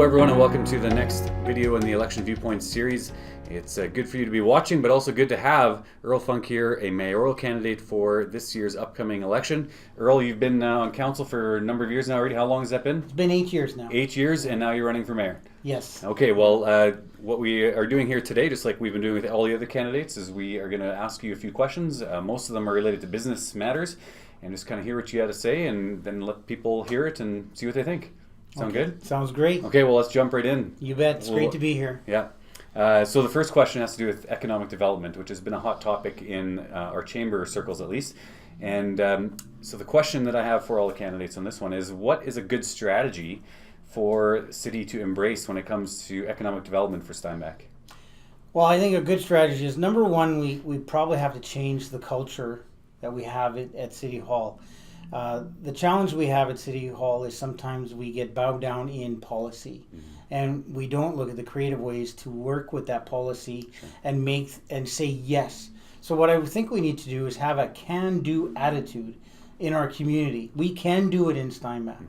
Hello everyone and welcome to the next video in the Election Viewpoints series. It's good for you to be watching, but also good to have Earl Funk here, a mayoral candidate for this year's upcoming election. Earl, you've been on council for a number of years now already. How long has that been? It's been 8 years now. 8 years, and now you're running for mayor. Yes. Okay, well, what we are doing here today, just like we've been doing with all the other candidates, is we are going to ask you a few questions. Most of them are related to business matters, and just kind of hear what you had to say, and then let people hear it and see what they think. Sound good? Sounds great. Okay, well, let's jump right in. You bet. It's great to be here. Yeah. So the first question has to do with economic development, which has been a hot topic in our chamber circles at least. And so the question that I have for all the candidates on this one is, what is a good strategy for the city to embrace when it comes to economic development for Steinbach? Well, I think a good strategy is, number one, we probably have to change the culture that we have at City Hall. The challenge we have at City Hall is sometimes we get bogged down in policy, and we don't look at the creative ways to work with that policy and say yes. So what I think we need to do is have a can-do attitude in our community. We can do it in Steinbach,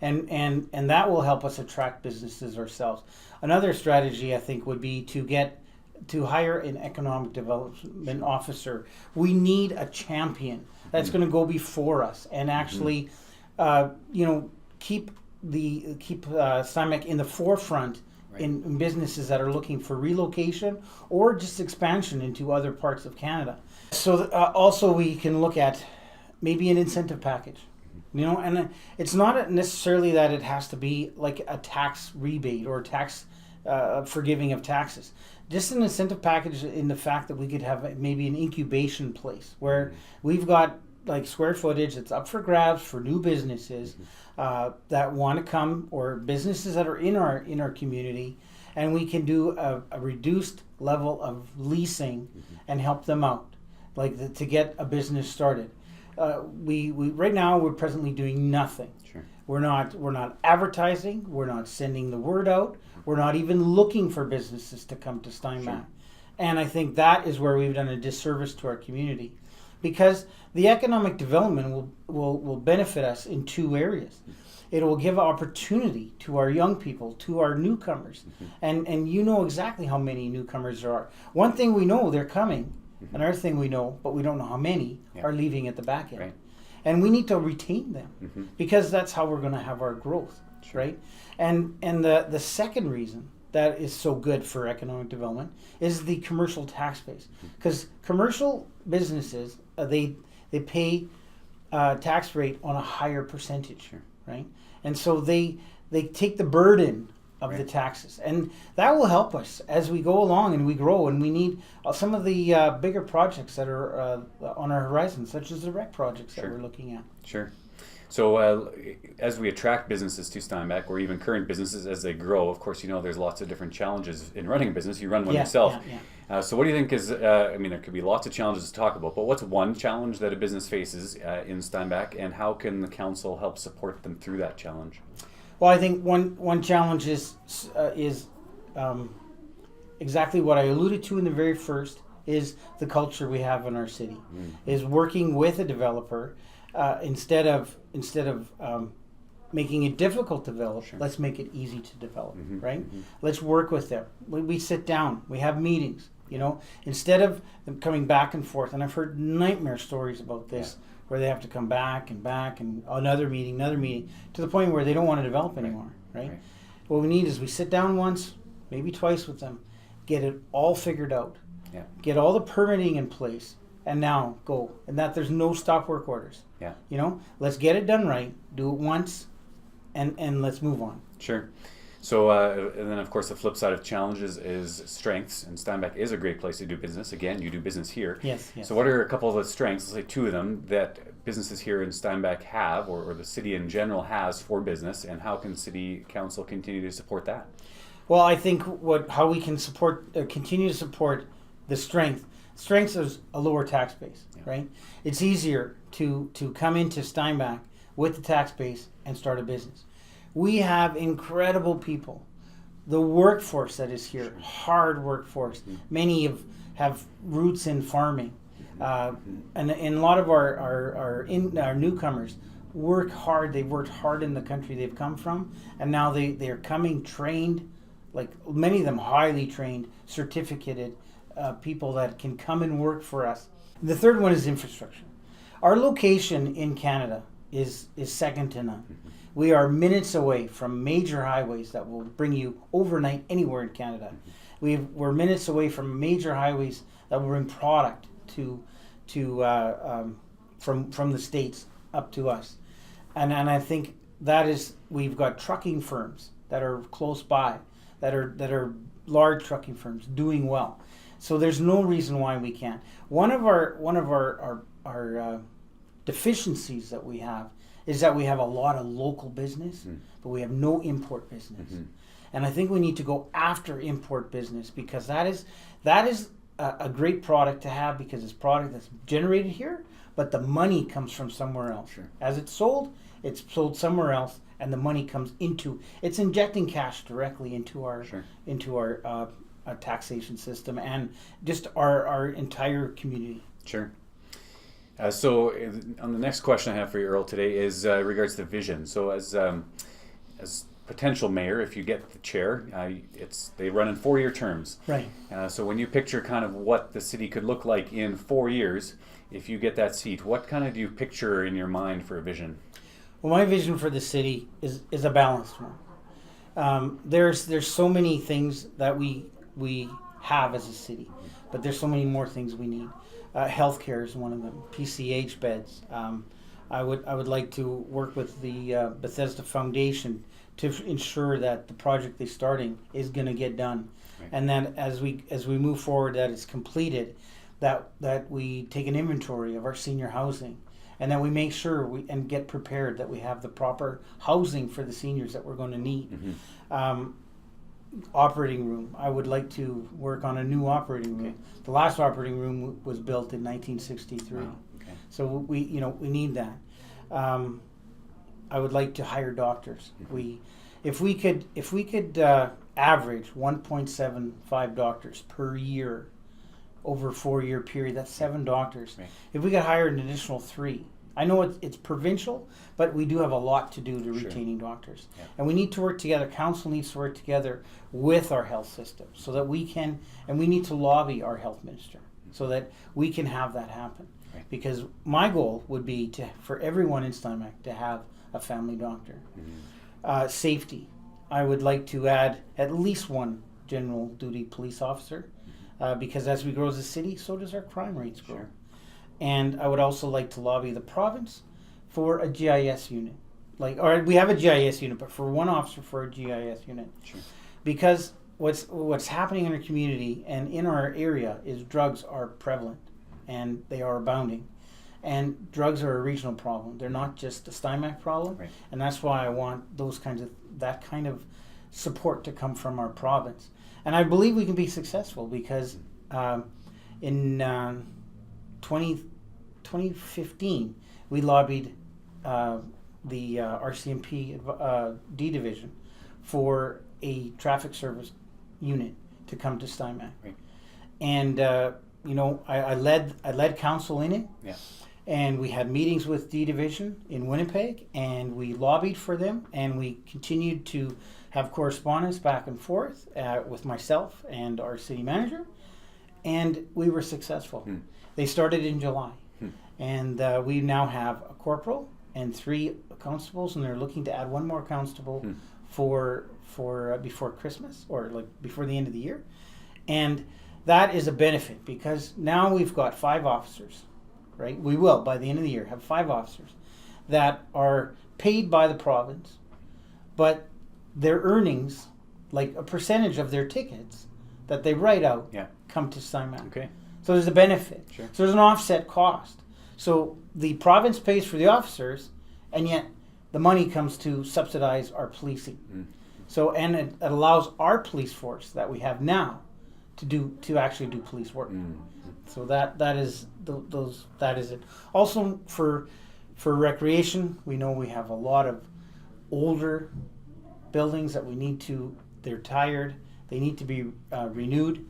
and that will help us attract businesses ourselves. Another strategy I think would be to hire an economic development officer. We need a champion that's going to go before us and actually, keep Steinbach in the forefront in businesses that are looking for relocation or just expansion into other parts of Canada. So also we can look at maybe an incentive package, and it's not necessarily that it has to be like a tax rebate or tax forgiving of taxes. Just an incentive package in the fact that we could have maybe an incubation place where we've got like square footage that's up for grabs for new businesses that want to come, or businesses that are in our community, and we can do a reduced level of leasing and help them out, to get a business started. We right now we're presently doing nothing. Sure. We're not advertising. We're not sending the word out. We're not even looking for businesses to come to Steinbach. Sure. And I think that is where we've done a disservice to our community, because the economic development will benefit us in two areas. It will give opportunity to our young people, to our newcomers. And you know exactly how many newcomers there are. One thing we know, they're coming. Another thing we know, but we don't know how many are leaving at the back end. Right. And we need to retain them because that's how we're going to have our growth. Sure. Right? And the second reason that is so good for economic development is the commercial tax base, because commercial businesses they pay tax rate on a higher percentage, right? And so they take the burden of the taxes, and that will help us as we go along and we grow, and we need some of the bigger projects that are on our horizon, such as the rec projects that we're looking at. Sure. So as we attract businesses to Steinbach, or even current businesses as they grow, of course, there's lots of different challenges in running a business. You run one yourself. So what do you think is, there could be lots of challenges to talk about, but what's one challenge that a business faces in Steinbach, and how can the council help support them through that challenge? Well, I think one challenge is exactly what I alluded to in the very first, is the culture we have in our city, is working with a developer. Instead of making it difficult to develop, let's make it easy to develop, right? Let's work with them. We sit down, we have meetings, instead of them coming back and forth. And I've heard nightmare stories about this, where they have to come back and another meeting, to the point where they don't want to develop anymore, right? What we need is we sit down once, maybe twice with them, get it all figured out, get all the permitting in place, and now go. And that there's no stop work orders. Let's get it done right, do it once, and let's move on. Sure. So, and then of course the flip side of challenges is strengths, and Steinbach is a great place to do business. Again, you do business here. Yes. So what are a couple of the strengths, let's say two of them, that businesses here in Steinbach have, or the city in general has for business, and how can city council continue to support that? Well, I think how we can continue to support the strengths is a lower tax base, right? It's easier to come into Steinbach with the tax base and start a business. We have incredible people. The workforce that is here, hard workforce. Many have roots in farming. And a lot of our newcomers work hard. They've worked hard in the country they've come from, and now they're coming trained, like many of them highly trained, certificated people that can come and work for us. The third one is infrastructure. Our location in Canada is second to none. We are minutes away from major highways that will bring you overnight anywhere in Canada. We're minutes away from major highways that will bring product from the States up to us. And I think that is, we've got trucking firms that are close by, that are large trucking firms doing well. So there's no reason why we can't. One of our deficiencies that we have is that we have a lot of local business, but we have no import business. And I think we need to go after import business, because that is a great product to have, because it's product that's generated here, but the money comes from somewhere else. Sure. As it's sold somewhere else, and the money comes it's injecting cash directly into our taxation system and just our entire community. Sure. So on the next question I have for you, Earl, today is regards to vision. So as potential mayor, if you get the chair, they run in 4-year terms. Right. So when you picture kind of what the city could look like in 4 years, if you get that seat, what kind of do you picture in your mind for a vision? Well, my vision for the city is a balanced one. There's so many things that we have as a city, but there's so many more things we need. Healthcare is one of them. PCH beds. I would like to work with the Bethesda Foundation to ensure that the project they're starting is going to get done, right. And that as we move forward, that it's completed, that we take an inventory of our senior housing, and that we make sure and get prepared that we have the proper housing for the seniors that we're going to need. Operating room. I would like to work on a new operating room. Okay. The last operating room was built in 1963. Wow. Okay. So we need that. I would like to hire doctors. If we could average 1.75 doctors per year over a 4-year period, that's 7 doctors. Right. If we could hire an additional 3, I know it's provincial, but we do have a lot to do to retaining doctors. Yeah. And we need to work together. Council needs to work together with our health system so that we can, and we need to lobby our health minister so that we can have that happen. Right. Because my goal would be for everyone in Steinbach to have a family doctor. Safety. I would like to add at least 1 general duty police officer, because as we grow as a city, so does our crime rates grow. Sure. And I would also like to lobby the province for a GIS unit. Or we have a GIS unit, but for 1 officer for a GIS unit. Sure. Because what's happening in our community and in our area is drugs are prevalent and they are abounding. And drugs are a regional problem. They're not just a Steinbach problem. Right. And that's why I want that kind of support to come from our province. And I believe we can be successful, because in 2015, we lobbied the RCMP D Division for a traffic service unit to come to Steinbach. Right. And I led council in it. Yeah. And we had meetings with D Division in Winnipeg, and we lobbied for them, and we continued to have correspondence back and forth with myself and our city manager, and we were successful. They started in July, and we now have a corporal and 3 constables, and they're looking to add 1 more constable for before Christmas, or before the end of the year. And that is a benefit, because now we've got 5 officers. Right? We will, by the end of the year, have 5 officers that are paid by the province, but their earnings, like a percentage of their tickets that they write out, come to Steinbach. Okay. So there's a benefit. Sure. So there's an offset cost. So the province pays for the officers, and yet the money comes to subsidize our policing. So, and it allows our police force that we have now to actually do police work. So that is it. Also for recreation, we know we have a lot of older buildings that they're tired, they need to be renewed.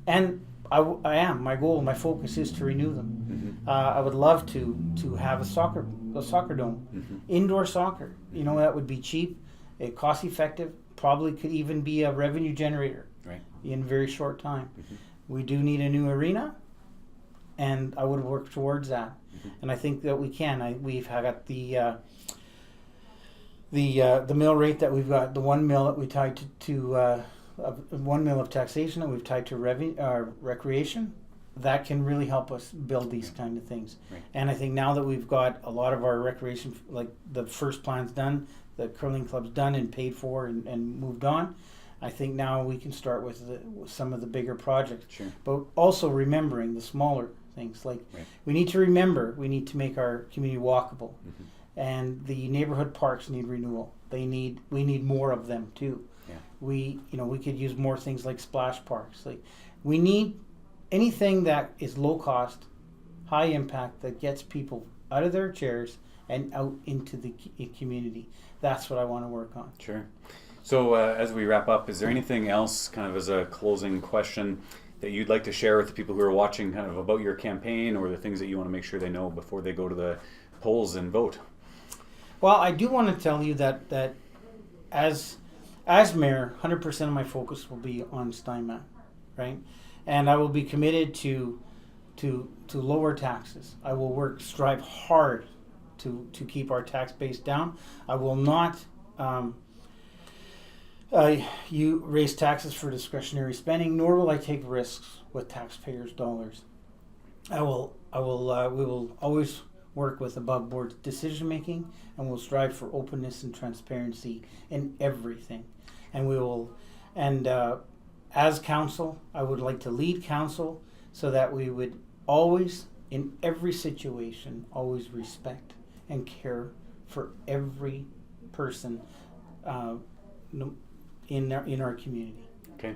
And I am. My goal, my focus is to renew them. I would love to have a soccer dome, indoor soccer. You know, that would be cheap, cost effective, probably could even be a revenue generator in a very short time. We do need a new arena, and I would work towards that. And I think that we can. We've got the mill rate that we've got, the 1 mil that we tied to 1 mil of taxation that we've tied to recreation. That can really help us build these kind of things. And I think now that we've got a lot of our recreation, like the first plan's done, the curling club's done and paid for and moved on, I think now we can start with some of the bigger projects. But also remembering the smaller things. Like we need to remember, we need to make our community walkable. And the neighborhood parks need renewal. We need more of them too. We could use more things like splash parks. Like we need anything that is low cost, high impact, that gets people out of their chairs and out into the community. That's what I want to work on. Sure. So as we wrap up, is there anything else, kind of as a closing question, that you'd like to share with the people who are watching, kind of about your campaign, or the things that you want to make sure they know before they go to the polls and vote? Well, I do want to tell you that as mayor, 100% of my focus will be on Steinbach, right? And I will be committed to lower taxes. I will strive hard to keep our tax base down. I will not you raise taxes for discretionary spending, nor will I take risks with taxpayers' dollars. We will always work with above board decision making, and we'll strive for openness and transparency in everything. And as council, I would like to lead council so that we would always, in every situation, always respect and care for every person in our community. Okay.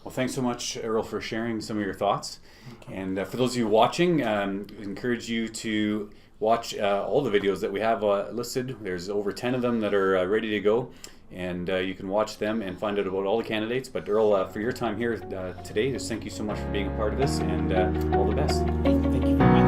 Well, thanks so much, Earl, for sharing some of your thoughts. Okay. And for those of you watching, I encourage you to watch all the videos that we have listed. There's over 10 of them that are ready to go, and you can watch them and find out about all the candidates. But Earl, for your time here today, just thank you so much for being a part of this, and all the best. Thank you very much.